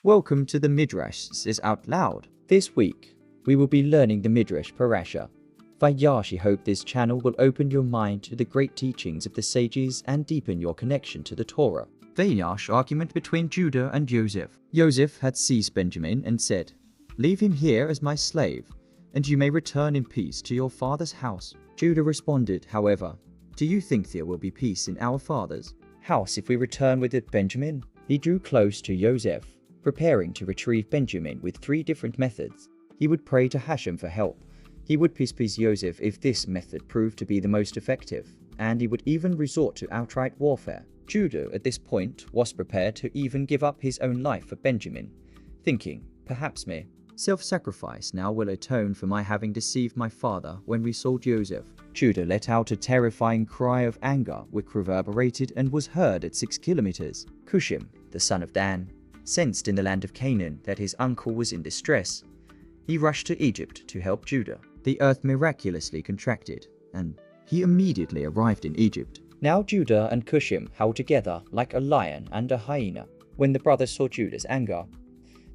Welcome to the Midrash says out loud. This week, we will be learning the Midrash Parasha. Vayigash. I hope this channel will open your mind to the great teachings of the sages and deepen your connection to the Torah. Vayigash argument between Judah and Joseph. Joseph had seized Benjamin and said, "Leave him here as my slave, and you may return in peace to your father's house." Judah responded, however, "Do you think there will be peace in our father's house if we return with it, Benjamin?" He drew close to Joseph, preparing to retrieve Benjamin with 3 different methods. He would pray to Hashem for help. He would peace Joseph if this method proved to be the most effective, and he would even resort to outright warfare. Judah at this point was prepared to even give up his own life for Benjamin, thinking, perhaps me. Self-sacrifice now will atone for my having deceived my father when we sold Joseph. Judah let out a terrifying cry of anger which reverberated and was heard at 6 kilometers. Cushim, the son of Dan, sensed in the land of Canaan that his uncle was in distress. He rushed to Egypt to help Judah. The earth miraculously contracted, and he immediately arrived in Egypt. Now Judah and Cushim held together like a lion and a hyena. When the brothers saw Judah's anger,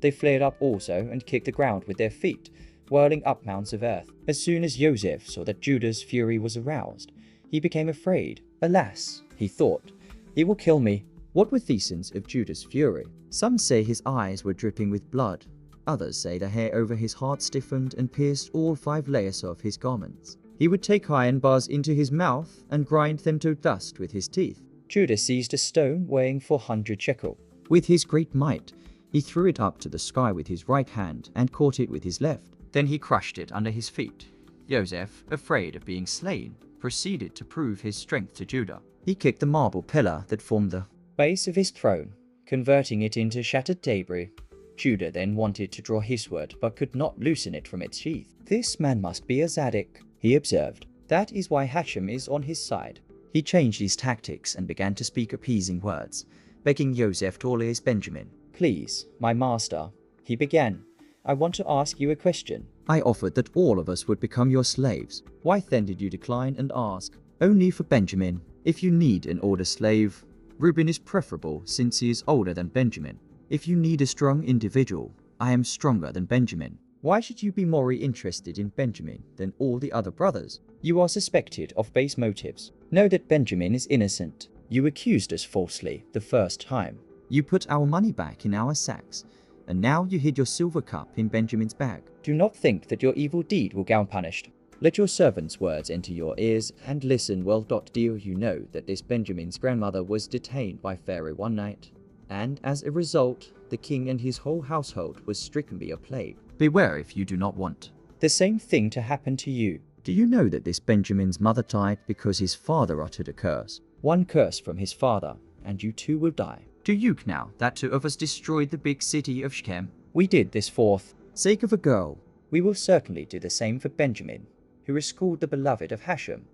they flared up also and kicked the ground with their feet, whirling up mounds of earth. As soon as Joseph saw that Judah's fury was aroused, he became afraid. Alas, he thought, he will kill me. What were the reasons of Judah's fury? Some say his eyes were dripping with blood. Others say the hair over his heart stiffened and pierced all 5 layers of his garments. He would take iron bars into his mouth and grind them to dust with his teeth. Judah seized a stone weighing 400 shekel. With his great might, he threw it up to the sky with his right hand and caught it with his left. Then he crushed it under his feet. Joseph, afraid of being slain, proceeded to prove his strength to Judah. He kicked the marble pillar that formed the base of his throne, converting it into shattered debris. Judah then wanted to draw his sword but could not loosen it from its sheath. "This man must be a Zadok," he observed. "That is why Hashem is on his side." He changed his tactics and began to speak appeasing words, begging Joseph to release Benjamin. "Please, my master," he began, "I want to ask you a question. I offered that all of us would become your slaves. Why then did you decline and ask only for Benjamin? If you need an older slave, Reuben is preferable since he is older than Benjamin. If you need a strong individual, I am stronger than Benjamin. Why should you be more interested in Benjamin than all the other brothers? You are suspected of base motives. Know that Benjamin is innocent. You accused us falsely the first time. You put our money back in our sacks, and now you hid your silver cup in Benjamin's bag. Do not think that your evil deed will go unpunished. Let your servants' words enter your ears and listen well. Do you know that this Benjamin's grandmother was detained by Pharaoh one night? And as a result, the king and his whole household was stricken by a plague. Beware if you do not want the same thing to happen to you. Do you know that this Benjamin's mother died because his father uttered a curse? One curse from his father, and you too will die. Do you now that 2 of us destroyed the big city of Shechem? We did this for sake of a girl. We will certainly do the same for Benjamin, who is called the beloved of Hashem.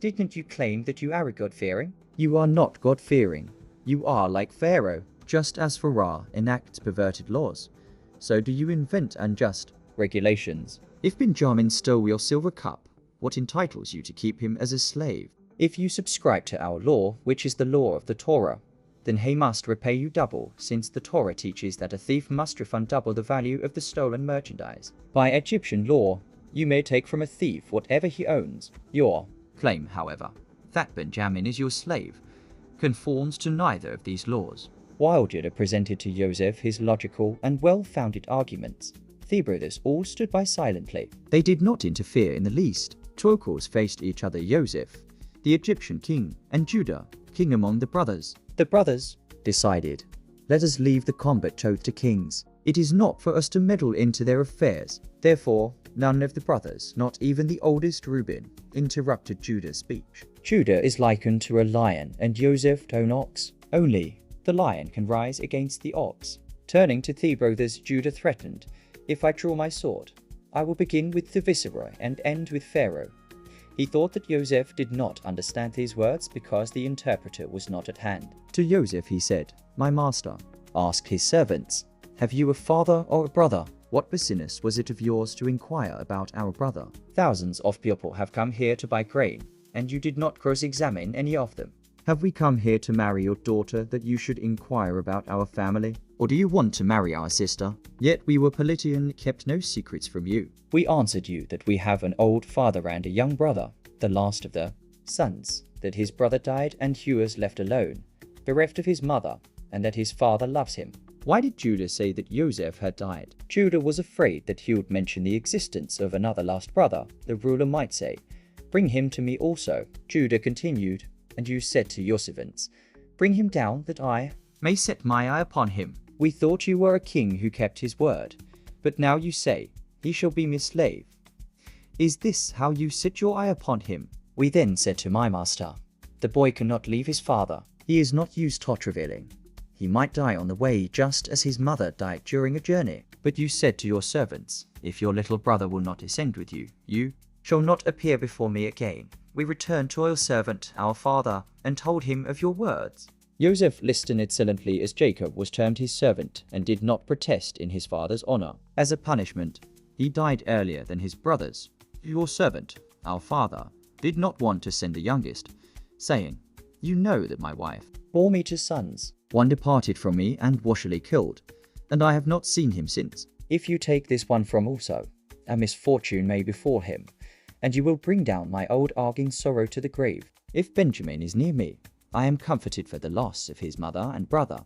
Didn't you claim that you are God-fearing? You are not God-fearing. You are like Pharaoh. Just as Pharaoh enacts perverted laws, so do you invent unjust regulations. If Benjamin stole your silver cup, what entitles you to keep him as a slave? If you subscribe to our law, which is the law of the Torah, then he must repay you double, since the Torah teaches that a thief must refund double the value of the stolen merchandise. By Egyptian law, you may take from a thief whatever he owns. Your claim, however, that Benjamin is your slave, conforms to neither of these laws. While Judah presented to Joseph his logical and well-founded arguments, the brothers all stood by silently. They did not interfere in the least. 2 uncles faced each other: Joseph, the Egyptian king, and Judah, king among the brothers. The brothers decided, "Let us leave the combat to kings. It is not for us to meddle into their affairs." Therefore, none of the brothers, not even the oldest Reuben, interrupted Judah's speech. Judah is likened to a lion and Joseph to an ox. Only the lion can rise against the ox. Turning to the brothers, Judah threatened, "If I draw my sword, I will begin with the viceroy and end with Pharaoh." He thought that Joseph did not understand these words because the interpreter was not at hand. To Joseph he said, "My master, ask his servants, have you a father or a brother? What business was it of yours to inquire about our brother? Thousands of people have come here to buy grain, and you did not cross-examine any of them. Have we come here to marry your daughter that you should inquire about our family? Or or do you want to marry our sister? Yet we were polite and kept no secrets from you. We answered you that we have an old father and a young brother, the last of the sons, that his brother died and he was left alone, bereft of his mother, and that his father loves him. Why did Judah say that Joseph had died? Judah was afraid that he would mention the existence of another lost brother. The ruler might say, "Bring him to me also." Judah continued, "And you said to your servants, 'Bring him down, that I may set my eye upon him.' We thought you were a king who kept his word, but now you say, 'He shall be my slave.' Is this how you set your eye upon him?" We then said to my master, "The boy cannot leave his father. He is not used to traveling. He might die on the way just as his mother died during a journey. But you said to your servants, 'If your little brother will not descend with you, you shall not appear before me again.' We returned to your servant, our father, and told him of your words." Joseph listened silently as Jacob was termed his servant and did not protest in his father's honor. As a punishment, he died earlier than his brothers. Your servant, our father, did not want to send the youngest, saying, "You know that my wife bore me two sons. One departed from me and was surely killed, and I have not seen him since. If you take this one from also, a misfortune may befall him, and you will bring down my old arging sorrow to the grave. If Benjamin is near me, I am comforted for the loss of his mother and brother.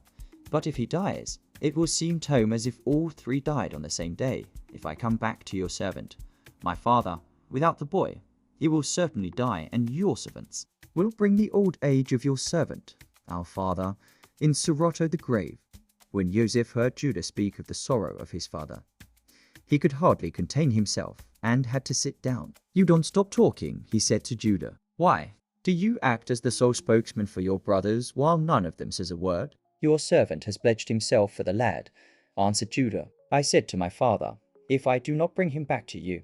But if he dies, it will seem to him as if all three died on the same day. If I come back to your servant, my father, without the boy, he will certainly die, and your servants will bring the old age of your servant, our father, in sorrow to the grave." When Joseph heard Judah speak of the sorrow of his father, he could hardly contain himself and had to sit down. "You don't stop talking," he said to Judah. "Why do you act as the sole spokesman for your brothers while none of them says a word?" "Your servant has pledged himself for the lad," answered Judah. "I said to my father, 'If I do not bring him back to you,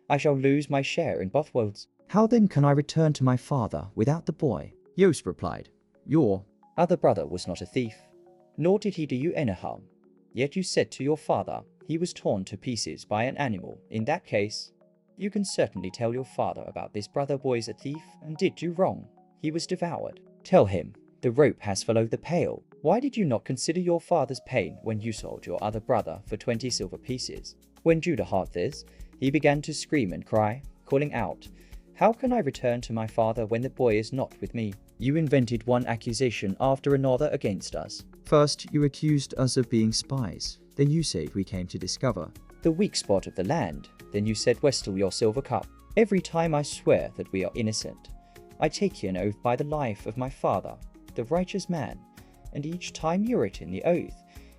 I shall lose my share in both worlds.' How then can I return to my father without the boy?" Joseph replied, "Your other brother was not a thief, nor did he do you any harm. Yet you said to your father, 'He was torn to pieces by an animal.' In that case, you can certainly tell your father about this brother boy is a thief and did you wrong. He was devoured. Tell him, the rope has followed the pail. Why did you not consider your father's pain when you sold your other brother for 20 silver pieces?" When Judah heard this, he began to scream and cry, calling out, "How can I return to my father when the boy is not with me? You invented one accusation after another against us. First, you accused us of being spies. Then you said we came to discover the weak spot of the land. Then you said, 'Wrestle your silver cup.' Every time I swear that we are innocent, I take an oath by the life of my father, the righteous man. And each time you write in the oath,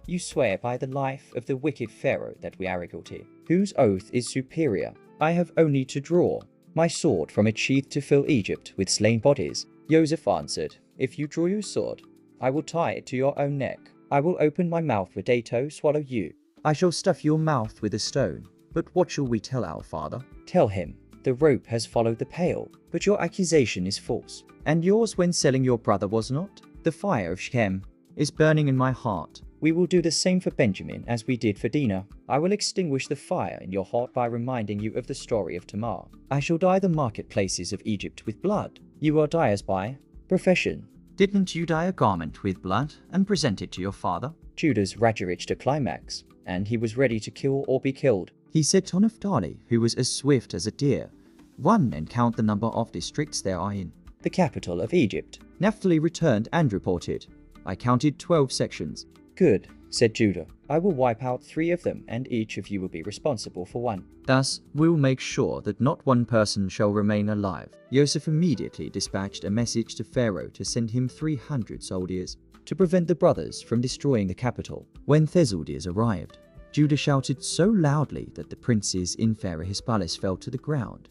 you swear by the life of the wicked Pharaoh that we are guilty. Whose oath is superior? I have only to draw my sword from its sheath to fill Egypt with slain bodies." Joseph answered, "If you draw your sword, I will tie it to your own neck. I will open my mouth with to swallow you. I shall stuff your mouth with a stone. But what shall we tell our father?" "Tell him, the rope has followed the pail, but your accusation is false. And yours when selling your brother was not? The fire of Shechem is burning in my heart. We will do the same for Benjamin as we did for Dinah. I will extinguish the fire in your heart by reminding you of the story of Tamar. I shall dye the marketplaces of Egypt with blood. You are dyers by profession. Didn't you dye a garment with blood and present it to your father?" Judah's rage reached a climax, and he was ready to kill or be killed. He said to Naphtali, who was as swift as a deer, "Run and count the number of districts there are in the capital of Egypt." Naphtali returned and reported, "I counted 12 sections." "Good," said Judah. "I will wipe out 3 of them, and each of you will be responsible for 1. Thus, we will make sure that not one person shall remain alive." Joseph immediately dispatched a message to Pharaoh to send him 300 soldiers to prevent the brothers from destroying the capital. When the soldiers arrived, Judah shouted so loudly that the princes in Pharaoh's palace fell to the ground.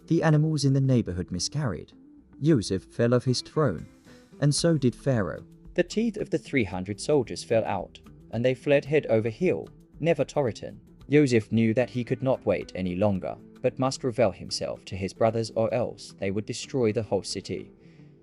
The animals in the neighborhood miscarried. Joseph fell off his throne, and so did Pharaoh. The teeth of the 300 soldiers fell out, and they fled head over heel, never to return. Joseph knew that he could not wait any longer, but must reveal himself to his brothers or else they would destroy the whole city.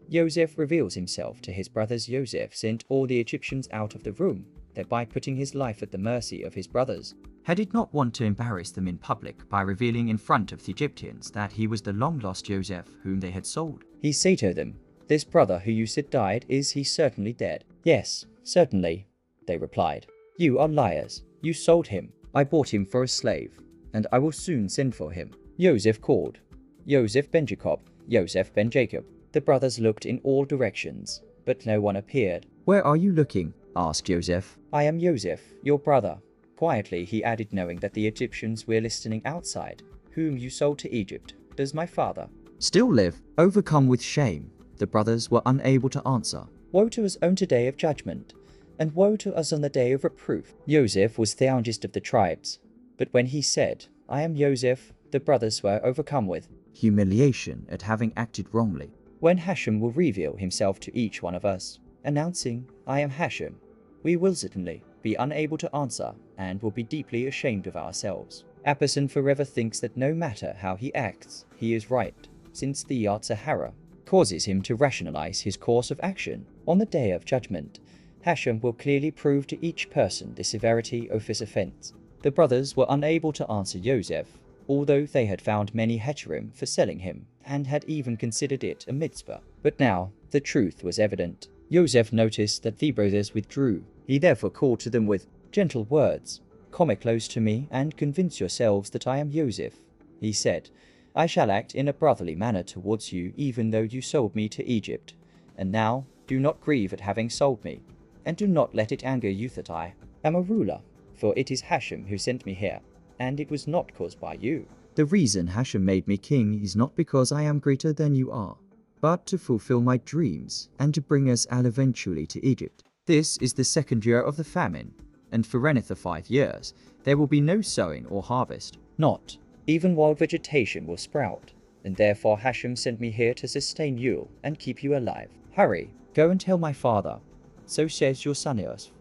Joseph reveals himself to his brothers. Joseph sent all the Egyptians out of the room, thereby putting his life at the mercy of his brothers. He did not want to embarrass them in public by revealing in front of the Egyptians that he was the long-lost Joseph whom they had sold. He said to them, "This brother who you said died, is he certainly dead?" "Yes, certainly," they replied. You are liars. You sold him. I bought him for a slave, and I will soon send for him. Joseph called. Joseph ben Jacob, Joseph ben Jacob. The brothers looked in all directions, but no one appeared. Where are you looking? Asked Joseph. I am Joseph, your brother. Quietly he added, knowing that the Egyptians were listening outside. Whom you sold to Egypt. Does my father still live? Overcome with shame, the brothers were unable to answer. Woe to us on the day of judgment, and woe to us on the day of reproof. Joseph was the youngest of the tribes, but when he said, I am Joseph, the brothers were overcome with humiliation at having acted wrongly. When Hashem will reveal himself to each one of us, announcing, I am Hashem, we will certainly be unable to answer and will be deeply ashamed of ourselves. A person forever thinks that no matter how he acts, he is right, since the Yetzer Hara causes him to rationalize his course of action. On the day of judgment, Hashem will clearly prove to each person the severity of his offense. The brothers were unable to answer Joseph, although they had found many heterim for selling him, and had even considered it a mitzvah. But now, the truth was evident. Joseph noticed that the brothers withdrew. He therefore called to them with gentle words, Come close to me and convince yourselves that I am Joseph. He said, I shall act in a brotherly manner towards you, even though you sold me to Egypt. And now, do not grieve at having sold me, and do not let it anger you that I am a ruler, for it is Hashem who sent me here, and it was not caused by you. The reason Hashem made me king is not because I am greater than you are, but to fulfill my dreams, and to bring us all eventually to Egypt. This is the second year of the famine, and for another 5 years, there will be no sowing or harvest. Not even wild vegetation will sprout, and therefore Hashem sent me here to sustain you and keep you alive. Hurry, go and tell my father. So says your son Yosef.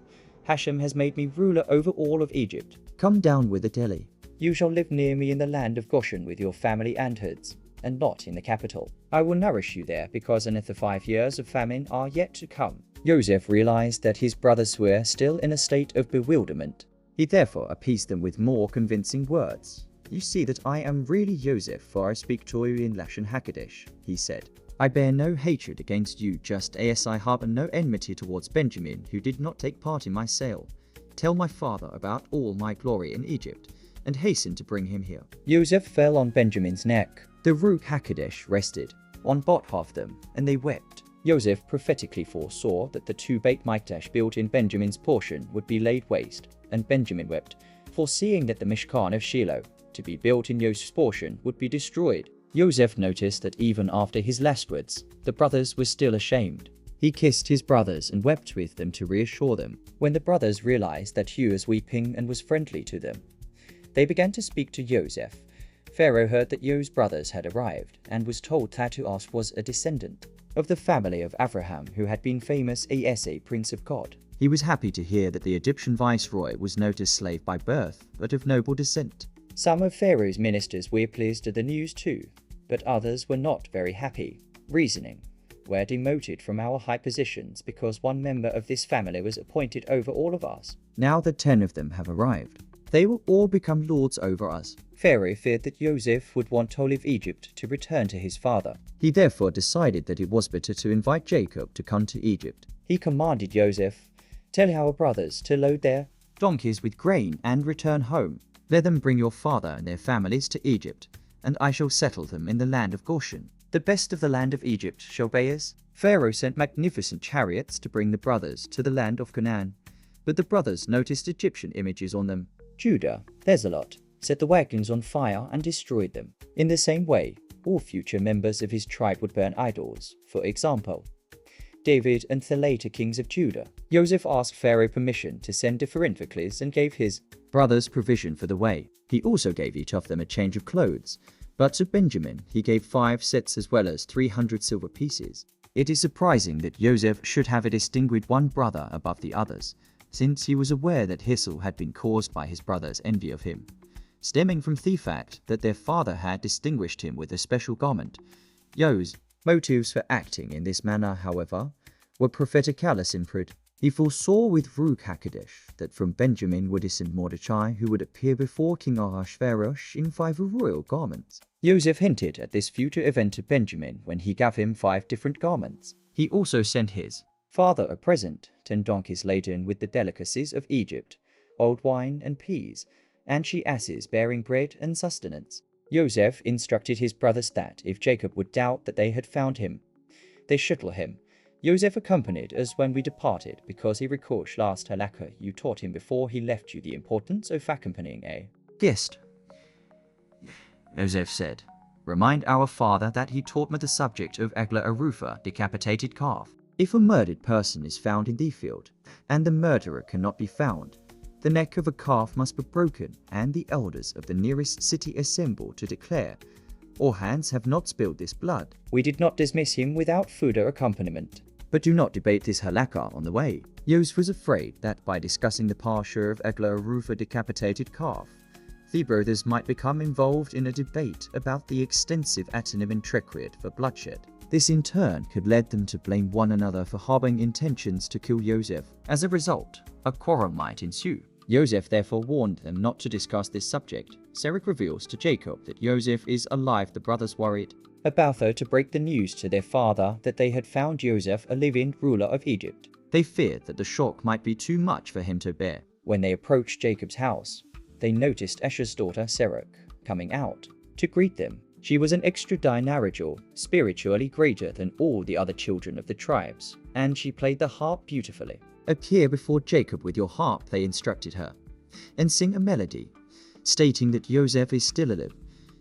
Hashem has made me ruler over all of Egypt. Come down with the Delhi. You shall live near me in the land of Goshen with your family and herds, and not in the capital. I will nourish you there, because another 5 years of famine are yet to come. Joseph realized that his brothers were still in a state of bewilderment. He therefore appeased them with more convincing words. You see that I am really Joseph, for I speak to you in Lashon HaKodesh, he said. I bear no hatred against you, just as I harbor no enmity towards Benjamin, who did not take part in my sale. Tell my father about all my glory in Egypt, and hasten to bring him here. Joseph fell on Benjamin's neck. The Ruach HaKodesh rested on both of them, and they wept. Joseph prophetically foresaw that the 2 Beit Mikdash built in Benjamin's portion would be laid waste, and Benjamin wept, foreseeing that the Mishkan of Shiloh, to be built in Joseph's portion, would be destroyed. Joseph noticed that even after his last words, the brothers were still ashamed. He kissed his brothers and wept with them to reassure them. When the brothers realized that he was weeping and was friendly to them, they began to speak to Joseph. Pharaoh heard that Joseph's brothers had arrived, and was told that Joseph was a descendant of the family of Abraham, who had been famous as a prince of God. He was happy to hear that the Egyptian viceroy was not a slave by birth, but of noble descent. Some of Pharaoh's ministers were pleased at the news too, but others were not very happy, reasoning, "We're demoted from our high positions because one member of this family was appointed over all of us. Now that 10 of them have arrived, they will all become lords over us." Pharaoh feared that Joseph would want to leave Egypt to return to his father. He therefore decided that it was better to invite Jacob to come to Egypt. He commanded Joseph, "Tell our brothers to load their donkeys with grain and return home. Let them bring your father and their families to Egypt, and I shall settle them in the land of Goshen. The best of the land of Egypt shall be us." Pharaoh sent magnificent chariots to bring the brothers to the land of Canaan, but the brothers noticed Egyptian images on them. Judah, there's a lot, set the wagons on fire and destroyed them. In the same way, all future members of his tribe would burn idols. For example, David and the later kings of Judah. Joseph asked Pharaoh permission to send different vehicles and gave his brothers provision for the way. He also gave each of them a change of clothes, but to Benjamin he gave 5 sets as well as 300 silver pieces. It is surprising that Joseph should have distinguished one brother above the others, since he was aware that Hissel had been caused by his brother's envy of him, stemming from the fact that their father had distinguished him with a special garment. Joseph's motives for acting in this manner, however, were prophetically simpered. He foresaw with Ruach HaKodesh that from Benjamin would descend Mordecai, who would appear before King Ahasuerus in 5 royal garments. Joseph hinted at this future event to Benjamin when he gave him 5 different garments. He also sent his father a present, 10 donkeys laden with the delicacies of Egypt, old wine and peas, and she asses bearing bread and sustenance. Joseph instructed his brothers that if Jacob would doubt that they had found him, they should kill him. Joseph accompanied us when we departed, because he recalled last halakha you taught him before he left you the importance of accompanying a guest. Joseph said, "Remind our father that he taught me the subject of Eglah Arufa, decapitated calf. If a murdered person is found in the field, and the murderer cannot be found, the neck of a calf must be broken, and the elders of the nearest city assemble to declare, our hands have not spilled this blood. We did not dismiss him without food or accompaniment. But do not debate this halakha on the way." Yos was afraid that by discussing the Parasha of Eglah Arufa decapitated calf, the brothers might become involved in a debate about the extensive atonym required for bloodshed. This in turn could lead them to blame one another for harboring intentions to kill Joseph. As a result, a quarrel might ensue. Joseph therefore warned them not to discuss this subject. Serach reveals to Jacob that Joseph is alive. The brothers worried about to break the news to their father that they had found Joseph a living ruler of Egypt. They feared that the shock might be too much for him to bear. When they approached Jacob's house, they noticed Esher's daughter Serach coming out to greet them. She was an extraordinary, spiritually greater than all the other children of the tribes, and she played the harp beautifully. "Appear before Jacob with your harp," they instructed her, "and sing a melody, stating that Joseph is still alive."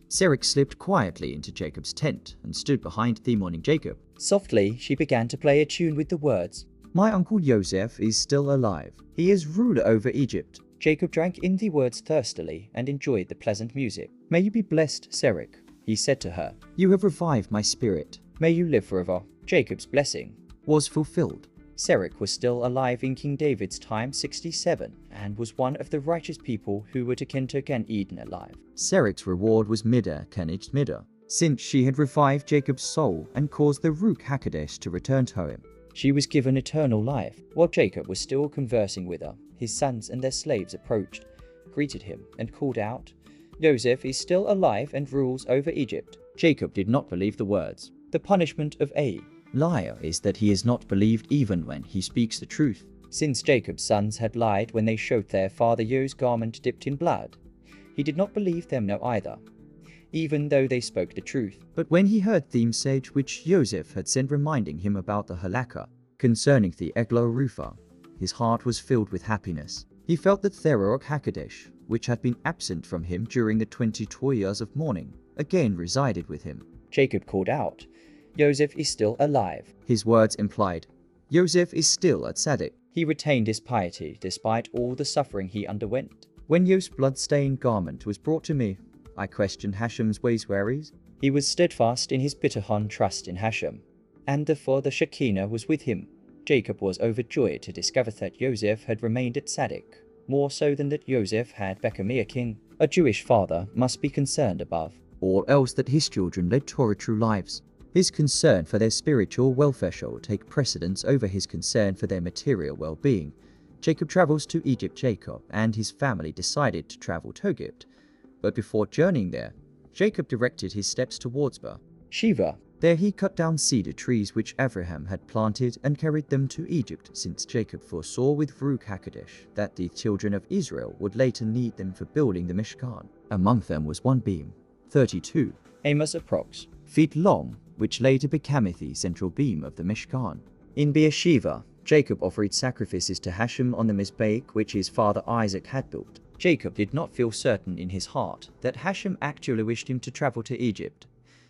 Serach slipped quietly into Jacob's tent and stood behind the mourning Jacob. Softly, she began to play a tune with the words, "My uncle Joseph is still alive. He is ruler over Egypt." Jacob drank in the words thirstily and enjoyed the pleasant music. "May you be blessed, Serach," he said to her. "You have revived my spirit. May you live forever." Jacob's blessing was fulfilled. Serach was still alive in King David's time, 67, and was one of the righteous people who were to enter Gan Eden alive. Serach's reward was Midah Keneged Midah, since she had revived Jacob's soul and caused the Ruach HaKodesh to return to him. She was given eternal life. While Jacob was still conversing with her, his sons and their slaves approached, greeted him, and called out, "Joseph is still alive and rules over Egypt." Jacob did not believe the words. The punishment of a liar is that he is not believed even when he speaks the truth. Since Jacob's sons had lied when they showed their father Yo's garment dipped in blood, he did not believe them now either, even though they spoke the truth. But when he heard the message which Joseph had sent reminding him about the halakha concerning the Eglah Arufa, his heart was filled with happiness. He felt that the Ruach HaKodesh, which had been absent from him during the 22 years of mourning, again resided with him. Jacob called out, "Joseph is still alive." His words implied, Joseph is still at Tzaddik. He retained his piety despite all the suffering he underwent. "When Joseph's blood-stained garment was brought to me, I questioned Hashem's ways. He was steadfast in his bitachon trust in Hashem, and therefore the Shekinah was with him." Jacob was overjoyed to discover that Joseph had remained at Tzaddik, more so than that Joseph had become a king. A Jewish father must be concerned above all else that his children led Torah true lives. His concern for their spiritual welfare shall take precedence over his concern for their material well-being. Jacob travels to Egypt. Jacob and his family decided to travel to Egypt, but before journeying there, Jacob directed his steps towards Beersheba. There he cut down cedar trees which Abraham had planted and carried them to Egypt, since Jacob foresaw with Ruach HaKodesh that the children of Israel would later need them for building the Mishkan. Among them was one beam, 32 amos approx. feet long, which later became the central beam of the Mishkan. In Beersheba, Jacob offered sacrifices to Hashem on the Mizbeach which his father Isaac had built. Jacob did not feel certain in his heart that Hashem actually wished him to travel to Egypt.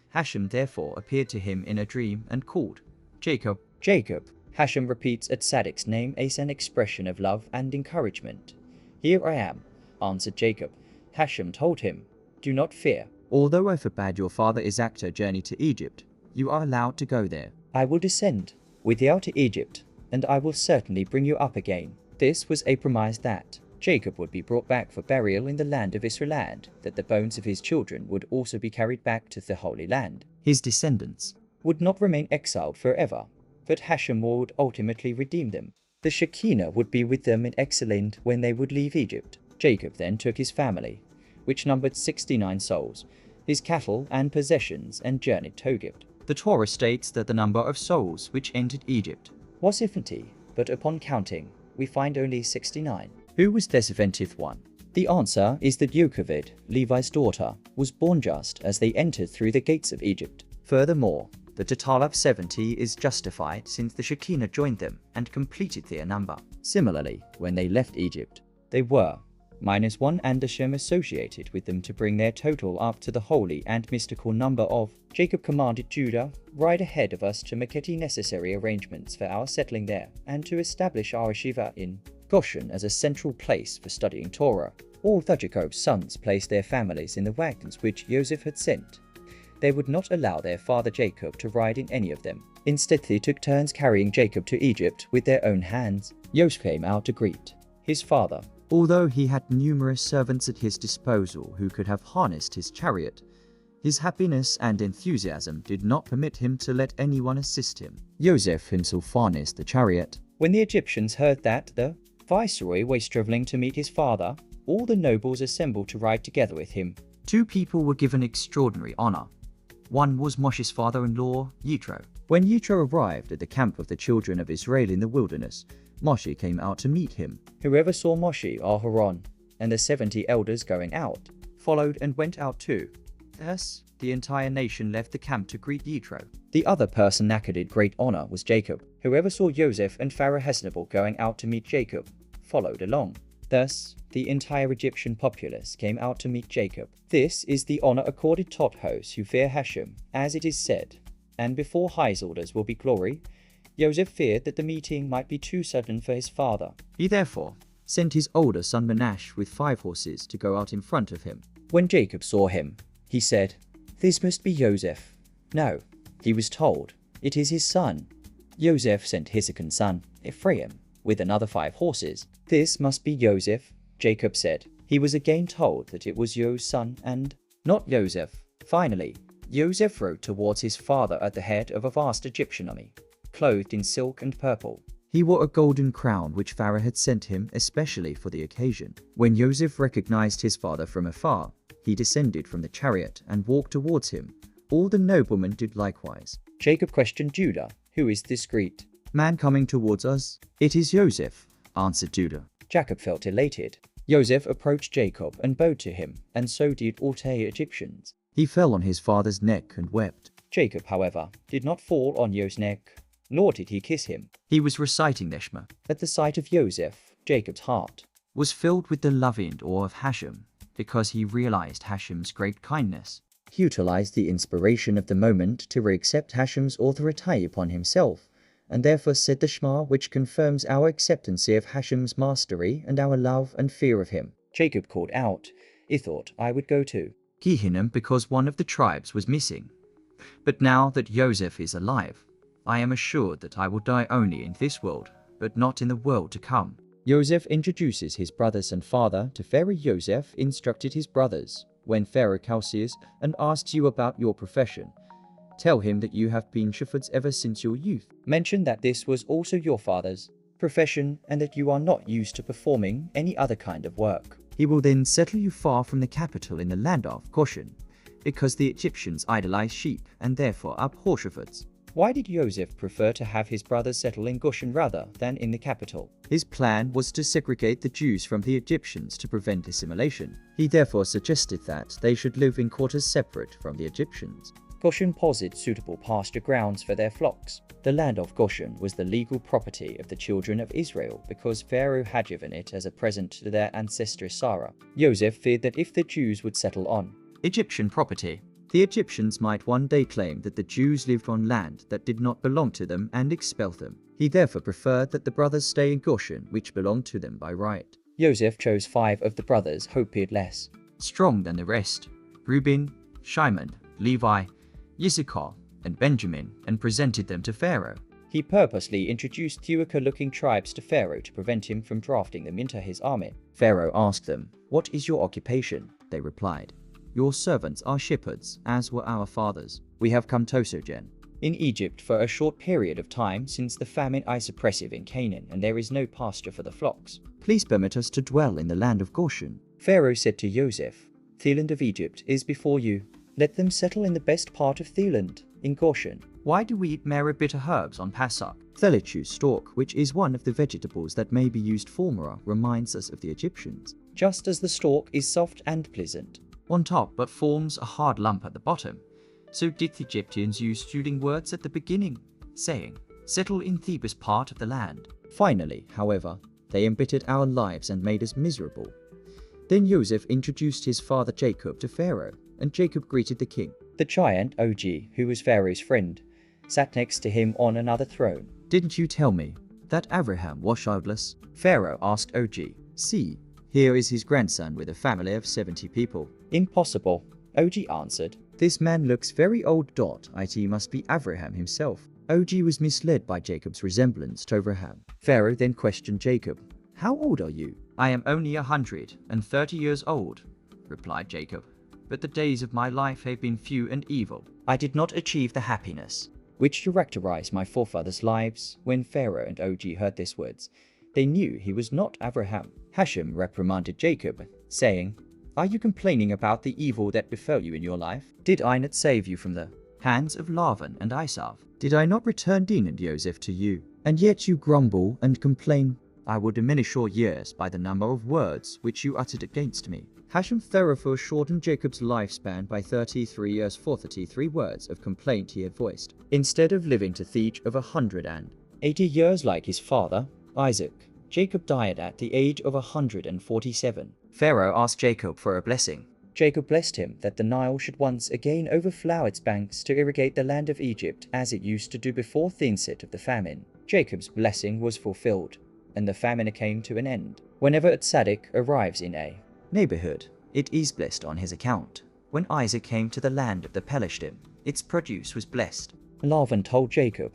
Hashem therefore appeared to him in a dream and called, "Jacob, Jacob." Hashem repeats at Tzaddik's name as an expression of love and encouragement. "Here I am," answered Jacob. Hashem told him, "Do not fear. Although I forbade your father Isaac to journey to Egypt, you are allowed to go there. I will descend with you to Egypt, and I will certainly bring you up again." This was a promise that Jacob would be brought back for burial in the land of Israel, and that the bones of his children would also be carried back to the Holy Land. His descendants would not remain exiled forever, but Hashem would ultimately redeem them. The Shekinah would be with them in excellent when they would leave Egypt. Jacob then took his family, which numbered 69 souls, his cattle and possessions, and journeyed to Egypt. The Torah states that the number of souls which entered Egypt was 70, but upon counting, we find only 69. Who was the 70th one? The answer is that Yocheved, Levi's daughter, was born just as they entered through the gates of Egypt. Furthermore, the total of 70 is justified since the Shekinah joined them and completed their number. Similarly, when they left Egypt, they were -1 and Hashem associated with them to bring their total up to the holy and mystical number of. Jacob commanded Judah, "Ride ahead of us to make any necessary arrangements for our settling there, and to establish our yeshiva in Goshen as a central place for studying Torah." All the Jacob's sons placed their families in the wagons which Joseph had sent. They would not allow their father Jacob to ride in any of them. Instead, they took turns carrying Jacob to Egypt with their own hands. Joseph came out to greet his father. Although he had numerous servants at his disposal who could have harnessed his chariot, his happiness and enthusiasm did not permit him to let anyone assist him. Joseph himself harnessed the chariot. When the Egyptians heard that the viceroy was traveling to meet his father, all the nobles assembled to ride together with him. Two people were given extraordinary honor. One was Moshe's father-in-law, Yitro. When Yitro arrived at the camp of the children of Israel in the wilderness, Moshe came out to meet him. Whoever saw Moshe, Aharon, and the 70 elders going out, followed and went out too. Thus, the entire nation left the camp to greet Yitro. The other person accorded great honor was Jacob. Whoever saw Joseph and Pharaoh Hannibal going out to meet Jacob, followed along. Thus, the entire Egyptian populace came out to meet Jacob. This is the honor accorded to those who fear Hashem, as it is said, "And before his orders will be glory." Joseph feared that the meeting might be too sudden for his father. He therefore sent his older son Manasseh with 5 horses to go out in front of him. When Jacob saw him, he said, "This must be Joseph." No, he was told, "It is his son." Joseph sent his second son, Ephraim, with another 5 horses. "This must be Joseph," Jacob said. He was again told that it was Joseph's son and not Joseph. Finally, Joseph rode towards his father at the head of a vast Egyptian army, clothed in silk and purple. He wore a golden crown which Pharaoh had sent him especially for the occasion. When Joseph recognized his father from afar, he descended from the chariot and walked towards him. All the noblemen did likewise. Jacob questioned Judah, "Who is this great man coming towards us?" "It is Joseph," answered Judah. Jacob felt elated. Joseph approached Jacob and bowed to him, and so did all the Egyptians. He fell on his father's neck and wept. Jacob, however, did not fall on Joseph's neck, nor did he kiss him. He was reciting the Shema. At the sight of Joseph, Jacob's heart was filled with the love and awe of Hashem, because he realized Hashem's great kindness. He utilized the inspiration of the moment to accept Hashem's authority upon himself, and therefore said the Shema, which confirms our acceptance of Hashem's mastery and our love and fear of him. Jacob called out, "I thought I would go to Gehinnom because one of the tribes was missing. But now that Joseph is alive, I am assured that I will die only in this world, but not in the world to come." Joseph introduces his brothers and father to Pharaoh. Joseph instructed his brothers, "When Pharaoh calls you and asks you about your profession, tell him that you have been shepherds ever since your youth. Mention that this was also your father's profession and that you are not used to performing any other kind of work. He will then settle you far from the capital in the land of Goshen, because the Egyptians idolize sheep and therefore abhor shepherds." Why did Joseph prefer to have his brothers settle in Goshen rather than in the capital? His plan was to segregate the Jews from the Egyptians to prevent assimilation. He therefore suggested that they should live in quarters separate from the Egyptians. Goshen possessed suitable pasture grounds for their flocks. The land of Goshen was the legal property of the children of Israel because Pharaoh had given it as a present to their ancestor Sarah. Joseph feared that if the Jews would settle on Egyptian property, the Egyptians might one day claim that the Jews lived on land that did not belong to them and expel them. He therefore preferred that the brothers stay in Goshen, which belonged to them by right. Joseph chose 5 of the brothers who appeared less strong than the rest: Reuben, Shimon, Levi, Issachar, and Benjamin, and presented them to Pharaoh. He purposely introduced fewer-looking tribes to Pharaoh to prevent him from drafting them into his army. Pharaoh asked them, "What is your occupation?" They replied, "Your servants are shepherds, as were our fathers. We have come to sojourn in Egypt for a short period of time, since the famine is oppressive in Canaan and there is no pasture for the flocks. Please permit us to dwell in the land of Goshen." Pharaoh said to Joseph, "The land of Egypt is before you. Let them settle in the best part of the land, in Goshen. Why do we eat myrrh bitter herbs on Passover? The lettuce stalk, which is one of the vegetables that may be used for myrrh, reminds us of the Egyptians. Just as the stalk is soft and pleasant on top but forms a hard lump at the bottom, so did the Egyptians use soothing words at the beginning, saying, "Settle in Thebes part of the land." Finally, however, they embittered our lives and made us miserable. Then Joseph introduced his father Jacob to Pharaoh, and Jacob greeted the king. The giant Og, who was Pharaoh's friend, sat next to him on another throne. "Didn't you tell me that Abraham was childless?" Pharaoh asked Og. "See, here is his grandson with a family of 70 people." "Impossible," Og answered. "This man looks very old. It must be Abraham himself." Og was misled by Jacob's resemblance to Abraham. Pharaoh then questioned Jacob. "How old are you?" "I am only 130 years old," replied Jacob. "But the days of my life have been few and evil. I did not achieve the happiness which characterized my forefathers' lives." When Pharaoh and Og heard these words, they knew he was not Abraham. Hashem reprimanded Jacob, saying, "Are you complaining about the evil that befell you in your life? Did I not save you from the hands of Laban and Esau? Did I not return Din and Joseph to you? And yet you grumble and complain. I will diminish your years by the number of words which you uttered against me." Hashem therefore shortened Jacob's lifespan by 33 years for 33 words of complaint he had voiced. Instead of living to the age of 180 years like his father, Isaac, Jacob died at the age of 147. Pharaoh asked Jacob for a blessing. Jacob blessed him that the Nile should once again overflow its banks to irrigate the land of Egypt as it used to do before the onset of the famine. Jacob's blessing was fulfilled, and the famine came to an end. Whenever a tzaddik arrives in a neighborhood, it is blessed on his account. When Isaac came to the land of the Palestine, its produce was blessed. Laban told Jacob,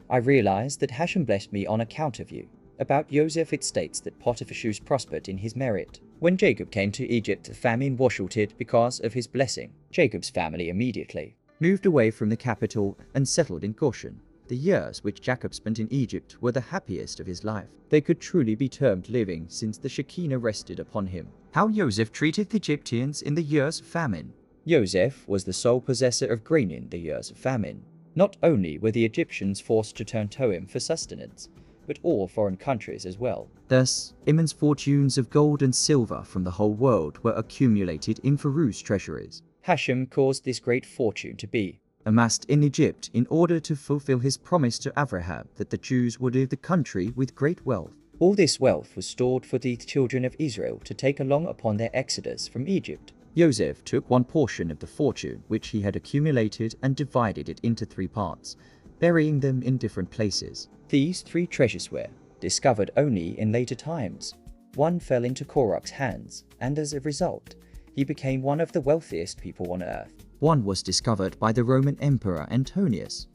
"I realized that Hashem blessed me on account of you." About Joseph it states that Potiphar's shoes prospered in his merit. When Jacob came to Egypt, the famine was halted because of his blessing. Jacob's family immediately moved away from the capital and settled in Goshen. The years which Jacob spent in Egypt were the happiest of his life. They could truly be termed living since the Shekinah rested upon him. How Joseph treated the Egyptians in the years of famine. Joseph was the sole possessor of grain in the years of famine. Not only were the Egyptians forced to turn to him for sustenance, but all foreign countries as well. Thus, immense fortunes of gold and silver from the whole world were accumulated in Pharaoh's treasuries. Hashem caused this great fortune to be amassed in Egypt in order to fulfill his promise to Abraham that the Jews would leave the country with great wealth. All this wealth was stored for the children of Israel to take along upon their exodus from Egypt. Joseph took one portion of the fortune which he had accumulated and divided it into 3 parts, burying them in different places. These 3 treasures were discovered only in later times. One fell into Korach's hands, and as a result, he became one of the wealthiest people on earth. One was discovered by the Roman Emperor Antonius,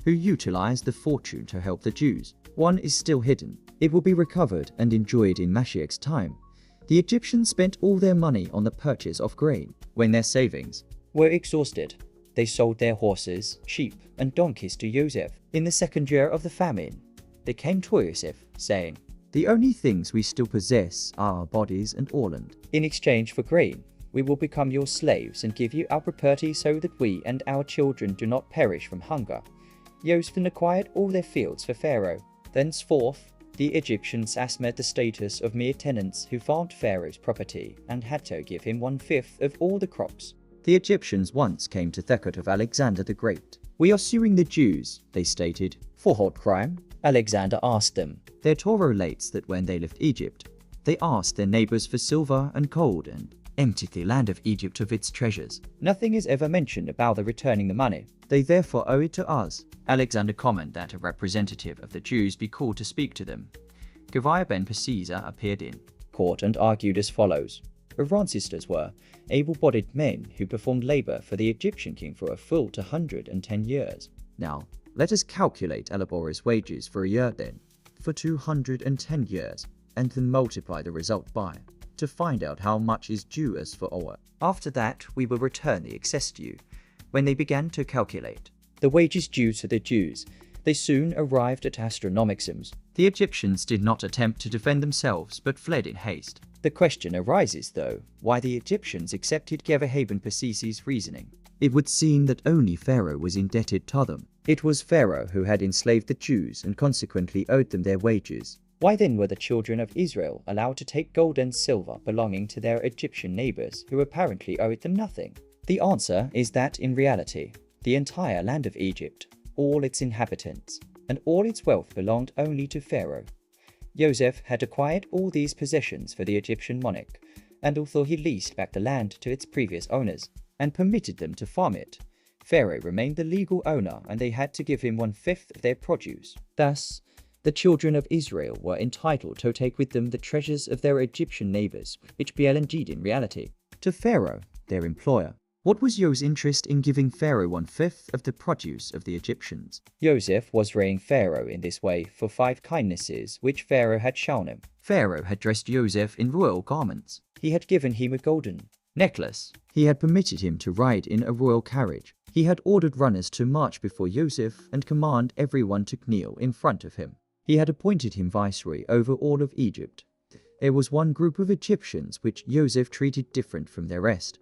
who utilized the fortune to help the Jews. One is still hidden. It will be recovered and enjoyed in Mashiach's time. The Egyptians spent all their money on the purchase of grain. When their savings were exhausted, they sold their horses, sheep, and donkeys to Joseph. In the 2nd year of the famine, they came to Joseph, saying, "The only things we still possess are our bodies and Orland. In exchange for grain, we will become your slaves and give you our property so that we and our children do not perish from hunger." Joseph acquired all their fields for Pharaoh. Thenceforth, the Egyptians assumed the status of mere tenants who farmed Pharaoh's property and had to give him 1/5 of all the crops. The Egyptians once came to the court of Alexander the Great. "We are suing the Jews," they stated. "For what crime?" Alexander asked them. Their Torah relates that when they left Egypt, they asked their neighbors for silver and gold and emptied the land of Egypt of its treasures. Nothing is ever mentioned about the returning the money. They therefore owe it to us. Alexander commanded that a representative of the Jews be called to speak to them. Gaviah ben Pesisa appeared in court and argued as follows. Aaron's sisters were able-bodied men who performed labor for the Egyptian king for a full 210 years. Now, let us calculate a laborer's wages for a year then, for 210 years, and then multiply the result by, to find out how much is due us for our. After that, we will return the excess to you. When they began to calculate the wages due to the Jews, they soon arrived at astronomical sums. The Egyptians did not attempt to defend themselves, but fled in haste. The question arises, though, why the Egyptians accepted Gaviah ben Pesisi's reasoning. it would seem that only Pharaoh was indebted to them. It was Pharaoh who had enslaved the Jews and consequently owed them their wages. Why then were the children of Israel allowed to take gold and silver belonging to their Egyptian neighbors who apparently owed them nothing? The answer is that in reality, the entire land of Egypt, all its inhabitants, and all its wealth belonged only to Pharaoh. Joseph had acquired all these possessions for the Egyptian monarch, and although he leased back the land to its previous owners and permitted them to farm it, Pharaoh remained the legal owner and they had to give him 1/5 of their produce. Thus, the children of Israel were entitled to take with them the treasures of their Egyptian neighbors, which belonged in reality to Pharaoh, their employer. What was Joseph's interest in giving Pharaoh 1/5 of the produce of the Egyptians? Joseph was repaying Pharaoh in this way for 5 kindnesses which Pharaoh had shown him. Pharaoh had dressed Joseph in royal garments. He had given him a golden necklace. He had permitted him to ride in a royal carriage. He had ordered runners to march before Joseph and command everyone to kneel in front of him. He had appointed him viceroy over all of Egypt. There was one group of Egyptians which Joseph treated different from the rest,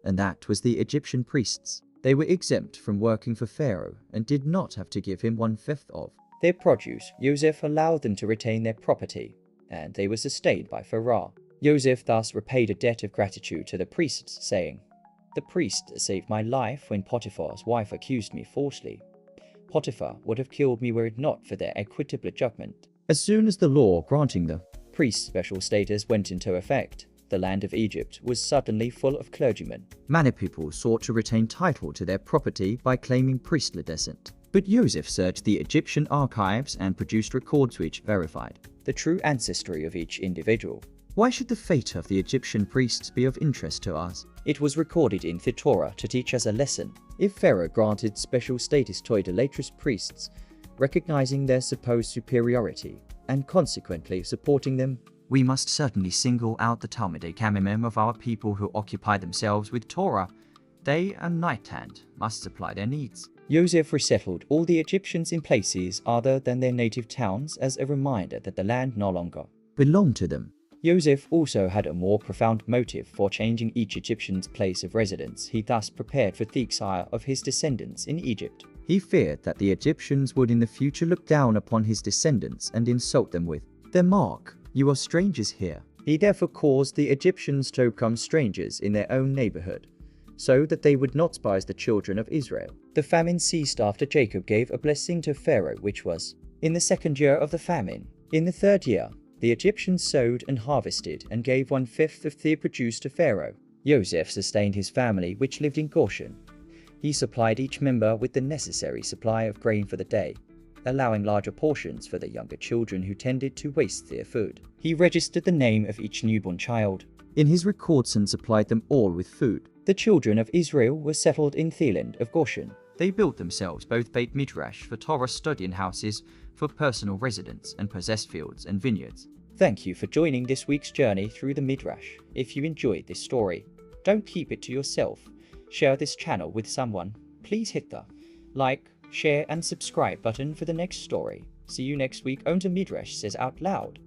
and that was the Egyptian priests. They were exempt from working for Pharaoh and did not have to give him 1/5 of their produce. Joseph allowed them to retain their property, and they were sustained by Pharaoh. Joseph thus repaid a debt of gratitude to the priests, saying, "The priest saved my life when Potiphar's wife accused me falsely. Potiphar would have killed me were it not for their equitable judgment." As soon as the law granting the priest's special status went into effect, the land of Egypt was suddenly full of clergymen. Many people sought to retain title to their property by claiming priestly descent. But Joseph searched the Egyptian archives and produced records which verified the true ancestry of each individual. Why should the fate of the Egyptian priests be of interest to us? It was recorded in the Torah to teach us a lesson. If Pharaoh granted special status to idolatrous priests, recognizing their supposed superiority, and consequently supporting them, we must certainly single out the Talmudic Kamimim of our people who occupy themselves with Torah. Day and night hand must supply their needs. Joseph resettled all the Egyptians in places other than their native towns as a reminder that the land no longer belonged to them. Joseph also had a more profound motive for changing each Egyptian's place of residence. He thus prepared for the exile of his descendants in Egypt. He feared that the Egyptians would in the future look down upon his descendants and insult them with their mark. "You are strangers here." He therefore caused the Egyptians to become strangers in their own neighborhood, so that they would not despise the children of Israel. The famine ceased after Jacob gave a blessing to Pharaoh, which was in the 2nd year of the famine. In the 3rd year, the Egyptians sowed and harvested and gave 1/5 of their produce to Pharaoh. Joseph sustained his family, which lived in Goshen. He supplied each member with the necessary supply of grain for the day, allowing larger portions for the younger children who tended to waste their food. He registered the name of each newborn child in his records and supplied them all with food. The children of Israel were settled in the land of Goshen. They built themselves both Beit Midrash for Torah study and houses for personal residence and possessed fields and vineyards. Thank you for joining this week's journey through the Midrash. If you enjoyed this story, don't keep it to yourself. Share this channel with someone. Please hit the like, share and subscribe button for the next story. See you next week on the Midrash Says Out Loud.